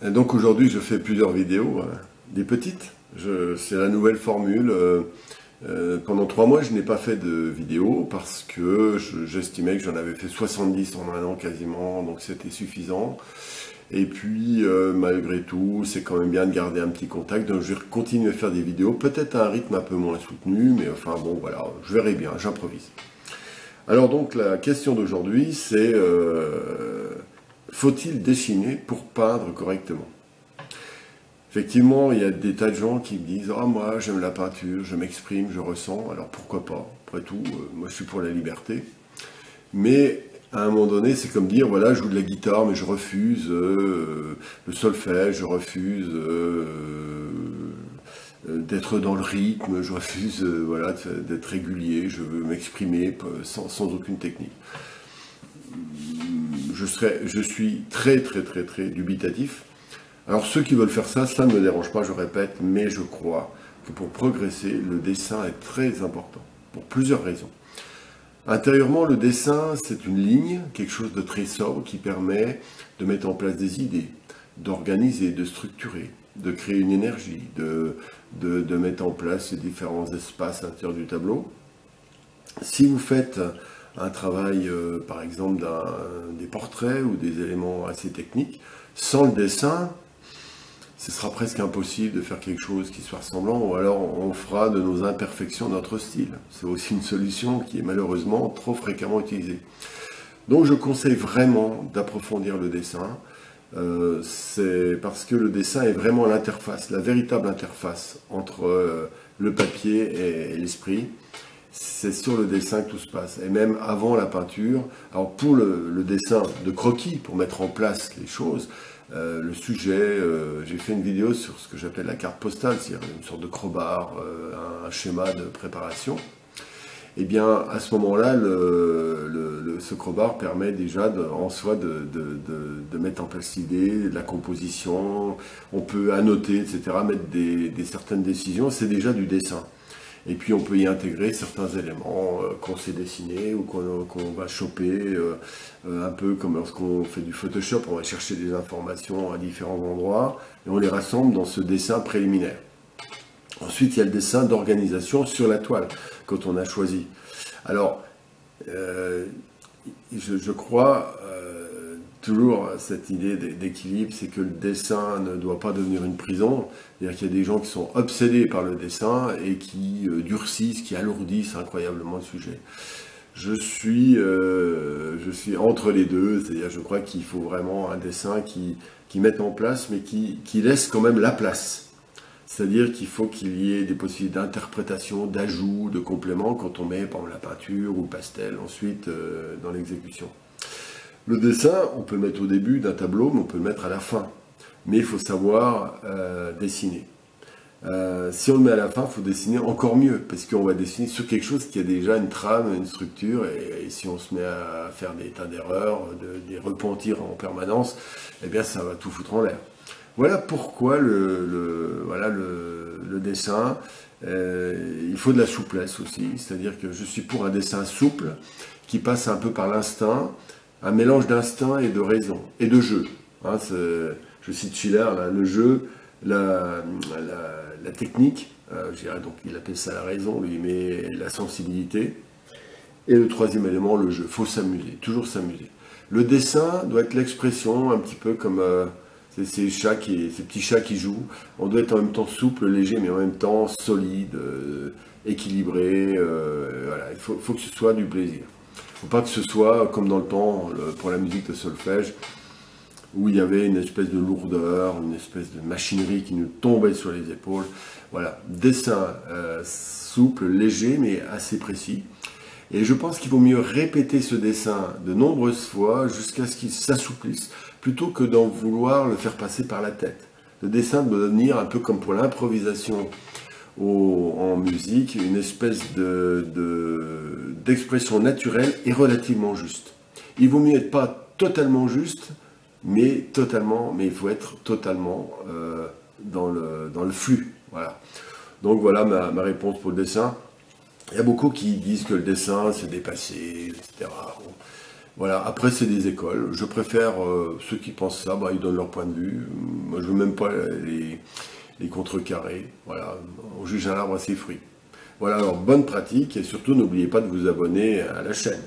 Et donc aujourd'hui, je fais plusieurs vidéos, des petites. C'est la nouvelle formule. Pendant 3 mois, je n'ai pas fait de vidéo parce que j'estimais que j'en avais fait 70 en un an quasiment, donc c'était suffisant. Et puis, malgré tout, c'est quand même bien de garder un petit contact. Donc je vais continuer à faire des vidéos, peut-être à un rythme un peu moins soutenu, mais enfin bon, voilà, je verrai bien, j'improvise. Alors donc, la question d'aujourd'hui, c'est faut-il dessiner pour peindre correctement? Effectivement, il y a des tas de gens qui me disent « Ah, moi, j'aime la peinture, je m'exprime, je ressens, alors pourquoi pas? Après tout, moi, je suis pour la liberté. » Mais à un moment donné, c'est comme dire « Voilà, je joue de la guitare, mais je refuse le solfège, je refuse d'être dans le rythme, je refuse voilà, d'être régulier, je veux m'exprimer sans aucune technique. » Je suis très dubitatif. Alors ceux qui veulent faire ça, ça ne me dérange pas, je répète, mais je crois que pour progresser, le dessin est très important, pour plusieurs raisons. Intérieurement, le dessin, c'est une ligne, quelque chose de très sobre qui permet de mettre en place des idées, d'organiser, de structurer, de créer une énergie, de mettre en place les différents espaces à l'intérieur du tableau. Si vous faites un travail, par exemple, des portraits ou des éléments assez techniques, sans le dessin, ce sera presque impossible de faire quelque chose qui soit ressemblant, ou alors on fera de nos imperfections notre style. C'est aussi une solution qui est malheureusement trop fréquemment utilisée. Donc je conseille vraiment d'approfondir le dessin, c'est parce que le dessin est vraiment l'interface, la véritable interface entre le papier et l'esprit. C'est sur le dessin que tout se passe, et même avant la peinture. Alors pour le dessin de croquis, pour mettre en place les choses, le sujet, j'ai fait une vidéo sur ce que j'appelle la carte postale, c'est-à-dire une sorte de crowbar, un schéma de préparation. Et bien à ce moment-là, ce crowbar permet déjà en soi de mettre en place l'idée, de la composition, on peut annoter, etc., mettre certaines décisions, c'est déjà du dessin. Et puis on peut y intégrer certains éléments qu'on sait dessiner ou qu'on va choper, un peu comme lorsqu'on fait du Photoshop, on va chercher des informations à différents endroits et on les rassemble dans ce dessin préliminaire. Ensuite, il y a le dessin d'organisation sur la toile, quand on a choisi. Alors, je crois toujours cette idée d'équilibre, c'est que le dessin ne doit pas devenir une prison. C'est-à-dire qu'il y a des gens qui sont obsédés par le dessin et qui durcissent, qui alourdissent incroyablement le sujet. Je suis entre les deux, c'est-à-dire je crois qu'il faut vraiment un dessin qui mette en place, mais qui laisse quand même la place. C'est-à-dire qu'il faut qu'il y ait des possibilités d'interprétation, d'ajout, de complément quand on met par exemple la peinture ou le pastel ensuite dans l'exécution. Le dessin, on peut le mettre au début d'un tableau, mais on peut le mettre à la fin. Mais il faut savoir dessiner. Si on le met à la fin, il faut dessiner encore mieux, parce qu'on va dessiner sur quelque chose qui a déjà une trame, une structure, et si on se met à faire des tas d'erreurs, des repentirs en permanence, eh bien ça va tout foutre en l'air. Voilà pourquoi le dessin, il faut de la souplesse aussi, c'est-à-dire que je suis pour un dessin souple, qui passe un peu par l'instinct, un mélange d'instinct et de raison, et de jeu. Hein, je cite Schiller, là, le jeu, la technique, je dirais donc il appelle ça la raison, lui, mais la sensibilité. Et le troisième élément, le jeu. Il faut s'amuser, toujours s'amuser. Le dessin doit être l'expression, un petit peu comme ces petits chats qui jouent. On doit être en même temps souple, léger, mais en même temps solide, équilibré. Voilà. Il faut que ce soit du plaisir. Il ne faut pas que ce soit comme dans le temps pour la musique de solfège, où il y avait une espèce de lourdeur, une espèce de machinerie qui nous tombait sur les épaules. Voilà, dessin souple, léger, mais assez précis. Et je pense qu'il vaut mieux répéter ce dessin de nombreuses fois jusqu'à ce qu'il s'assouplisse, plutôt que d'en vouloir le faire passer par la tête. Le dessin doit devenir un peu comme pour l'improvisation en musique, une espèce d'expression naturelle et relativement juste. Il vaut mieux être pas totalement juste, mais il faut être totalement dans le flux. Voilà. Donc voilà ma réponse pour le dessin. Il y a beaucoup qui disent que le dessin c'est dépassé, etc. Bon. Voilà. Après c'est des écoles. Je préfère ceux qui pensent ça, ils donnent leur point de vue. Moi, je veux même pas les contrecarrer. Voilà, on juge un arbre à ses fruits. Voilà, alors bonne pratique et surtout n'oubliez pas de vous abonner à la chaîne.